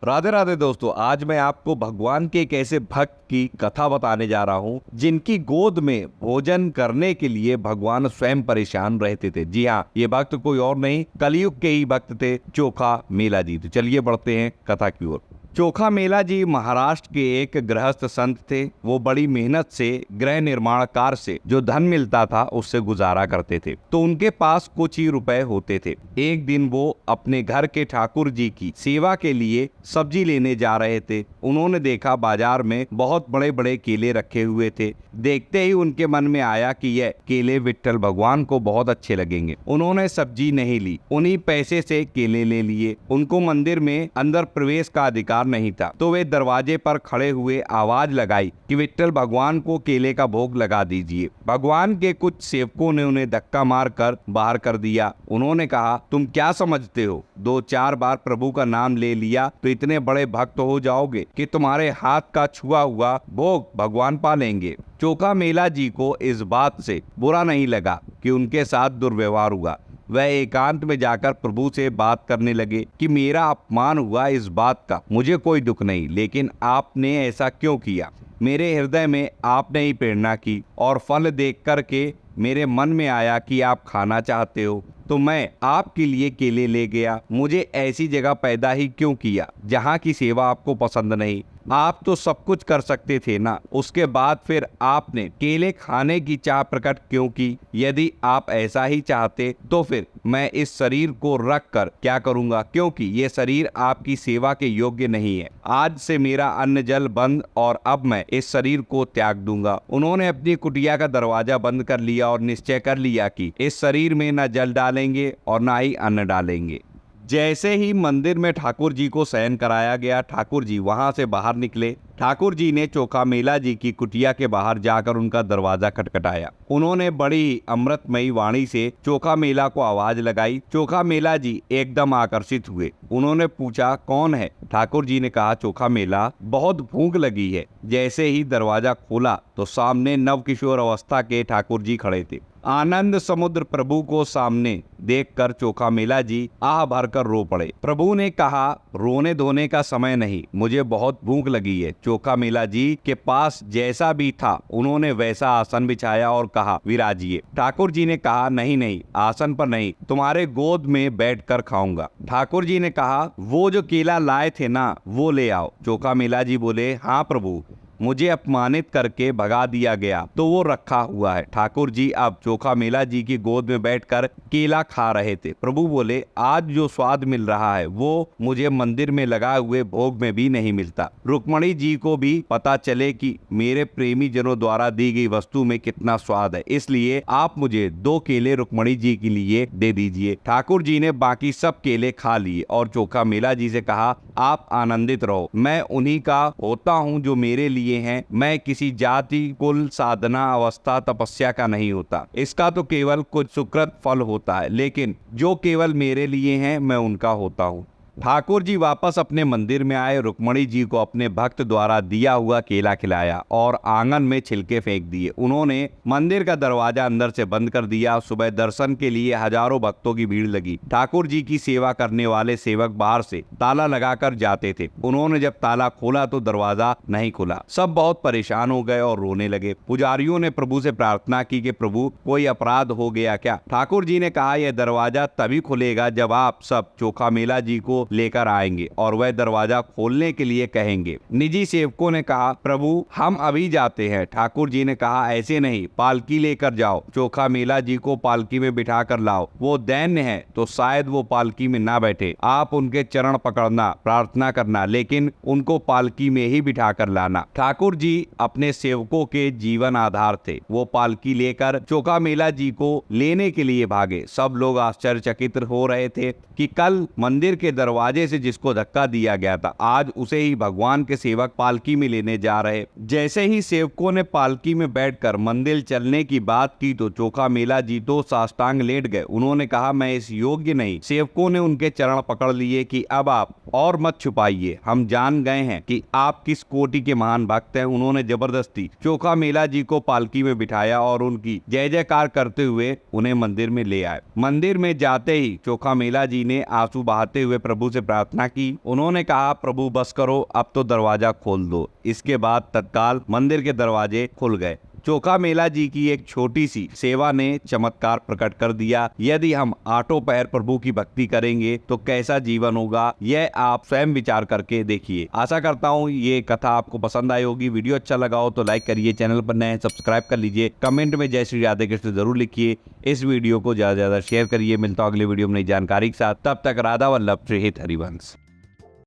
राधे राधे दोस्तों, आज मैं आपको भगवान के एक ऐसे भक्त की कथा बताने जा रहा हूं जिनकी गोद में भोजन करने के लिए भगवान स्वयं परेशान रहते थे। जी हाँ, ये भक्त कोई और नहीं, कलयुग के ही भक्त थे, चोखा मेला जी। तो चलिए बढ़ते हैं कथा की ओर। चोखा मेला जी महाराष्ट्र के एक गृहस्थ संत थे। वो बड़ी मेहनत से गृह निर्माण कार्य से जो धन मिलता था उससे गुजारा करते थे, तो उनके पास कुछ ही रुपए होते थे। एक दिन वो अपने घर के ठाकुर जी की सेवा के लिए सब्जी लेने जा रहे थे। उन्होंने देखा बाजार में बहुत बड़े बड़े केले रखे हुए थे। देखते ही उनके मन में आया कि यह केले विट्ठल भगवान को बहुत अच्छे लगेंगे। उन्होंने सब्जी नहीं ली, उन्हीं पैसे से केले ले लिए। उनको मंदिर में अंदर प्रवेश का अधिकार नहीं था, तो वे दरवाजे पर खड़े हुए आवाज लगाई कि विट्ठल भगवान को केले का भोग लगा दीजिए। भगवान के कुछ सेवकों ने उन्हें धक्का मारकर बाहर कर दिया। उन्होंने कहा, तुम क्या समझते हो, 2-4 बार प्रभु का नाम ले लिया तो इतने बड़े भक्त हो जाओगे कि तुम्हारे हाथ का छुआ हुआ भोग भगवान पा लेंगे। चोखा मेला जी को इस बात से बुरा नहीं लगा कि उनके साथ दुर्व्यवहार हुआ। वह एकांत में जाकर प्रभु से बात करने लगे कि मेरा अपमान हुआ, इस बात का मुझे कोई दुख नहीं, लेकिन आपने ऐसा क्यों किया। मेरे हृदय में आपने ही प्रेरणा की और फल देख करके मेरे मन में आया कि आप खाना चाहते हो, तो मैं आपके लिए केले ले गया। मुझे ऐसी जगह पैदा ही क्यों किया जहाँ की सेवा आपको पसंद नहीं। आप तो सब कुछ कर सकते थे ना। उसके बाद फिर आपने केले खाने की चाह प्रकट क्यों की। यदि आप ऐसा ही चाहते तो फिर मैं इस शरीर को रख कर क्या करूंगा, क्योंकि ये शरीर आपकी सेवा के योग्य नहीं है। आज से मेरा अन्न जल बंद और अब मैं इस शरीर को त्याग दूंगा। उन्होंने अपनी कुटिया का दरवाजा बंद कर लिया और निश्चय कर लिया कि इस शरीर में न जल डालेंगे और ना ही अन्न डालेंगे। जैसे ही मंदिर में ठाकुर जी को शयन कराया गया, ठाकुर जी वहां से बाहर निकले। ठाकुर जी ने चोखा मेला जी की कुटिया के बाहर जाकर उनका दरवाजा खटखटाया। उन्होंने बड़ी अमृतमयी वाणी से चोखा मेला को आवाज लगाई। चोखा मेला जी एकदम आकर्षित हुए। उन्होंने पूछा, कौन है। ठाकुर जी ने कहा, चोखा मेला, बहुत भूख लगी है। जैसे ही दरवाजा खोला तो सामने नवकिशोर अवस्था के ठाकुर जी खड़े थे। आनंद समुद्र प्रभु को सामने देखकर चोखा मेला जी आह भरकर रो पड़े। प्रभु ने कहा, रोने धोने का समय नहीं, मुझे बहुत भूख लगी है। चोखा मेला जी के पास जैसा भी था उन्होंने वैसा आसन बिछाया और कहा, विराजिए। ठाकुर जी ने कहा, नहीं नहीं, आसन पर नहीं, तुम्हारे गोद में बैठकर खाऊंगा। ठाकुर जी ने कहा, वो जो केला लाए थे ना, वो ले आओ। चोखा मेला जी बोले, हाँ प्रभु, मुझे अपमानित करके भगा दिया गया तो वो रखा हुआ है। ठाकुर जी अब चोखा मेला जी की गोद में बैठकर केला खा रहे थे। प्रभु बोले, आज जो स्वाद मिल रहा है वो मुझे मंदिर में लगाए हुए भोग में भी नहीं मिलता। रुक्मणी जी को भी पता चले कि मेरे प्रेमी जनों द्वारा दी गई वस्तु में कितना स्वाद है, इसलिए आप मुझे 2 केले रुक्मणी जी के लिए दे दीजिए। ठाकुर जी ने बाकी सब केले खा लिए और चोखा मेला जी से कहा, आप आनंदित रहो, मैं उन्हीं का होता हूँ जो मेरे लिए हैं। मैं किसी जाति, कुल, साधना, अवस्था, तपस्या का नहीं होता। इसका तो केवल कुछ सुकृत फल होता है, लेकिन जो केवल मेरे लिए हैं मैं उनका होता हूँ। ठाकुर जी वापस अपने मंदिर में आए। रुक्मणी जी को अपने भक्त द्वारा दिया हुआ केला खिलाया और आंगन में छिलके फेंक दिए। उन्होंने मंदिर का दरवाजा अंदर से बंद कर दिया। सुबह दर्शन के लिए हजारों भक्तों की भीड़ लगी। ठाकुर जी की सेवा करने वाले सेवक बाहर से ताला लगाकर जाते थे। उन्होंने जब ताला खोला तो दरवाजा नहीं खुला। सब बहुत परेशान हो गए और रोने लगे। पुजारियों ने प्रभु से प्रार्थना की कि प्रभु, कोई अपराध हो गया क्या। ठाकुर जी ने कहा, यह दरवाजा तभी खुलेगा जब आप सब चोखा मेला जी को लेकर आएंगे और वह दरवाजा खोलने के लिए कहेंगे। निजी सेवकों ने कहा, प्रभु हम अभी जाते हैं। ठाकुर जी ने कहा, ऐसे नहीं, पालकी लेकर जाओ। चोखा मेला जी को पालकी में बिठा कर लाओ। वो दैन्य है तो शायद वो पालकी में ना बैठे। आप उनके चरण पकड़ना, प्रार्थना करना, लेकिन उनको पालकी में ही बिठा कर लाना। ठाकुर जी अपने सेवकों के जीवन आधार थे। वो पालकी लेकर चोखा मेला जी को लेने के लिए भागे। सब लोग आश्चर्यचकित हो रहे थे कि कल मंदिर के दरवाजे से जिसको धक्का दिया गया था, आज उसे ही भगवान के सेवक पालकी में लेने जा रहे। जैसे ही सेवकों ने पालकी में बैठकर मंदिर चलने की बात की तो चोखा मेला जी तो साष्टांग लेट गए। उन्होंने कहा, मैं इस योग्य नहीं। सेवकों ने उनके चरण पकड़ लिए कि अब आप और मत छुपाइए, हम जान गए हैं कि आप किस कोटि के महान भक्त हैं। उन्होंने जबरदस्ती चोखा मेला जी को पालकी में बिठाया और उनकी जय जयकार करते हुए उन्हें मंदिर में ले आए। मंदिर में जाते ही चोखा मेला जी ने आंसू बहाते हुए प्रभु प्रभु से प्रार्थना की। उन्होंने कहा, प्रभु बस करो, अब तो दरवाजा खोल दो। इसके बाद तत्काल मंदिर के दरवाजे खुल गए। चोखा मेला जी की एक छोटी सी सेवा ने चमत्कार प्रकट कर दिया। यदि हम आठों पहर प्रभु की भक्ति करेंगे तो कैसा जीवन होगा, यह आप स्वयं विचार करके देखिए। आशा करता हूँ ये कथा आपको पसंद आई होगी। वीडियो अच्छा लगा हो तो लाइक करिए, चैनल पर नए हैं सब्सक्राइब कर लीजिए, कमेंट में जय श्री राधे कृष्ण जरूर लिखिए। इस वीडियो को ज्यादा से ज्यादा शेयर करिए। मिलता हूं अगले वीडियो में नई जानकारी के साथ। तब तक राधा वल्लभ, श्री हित हरिवंश।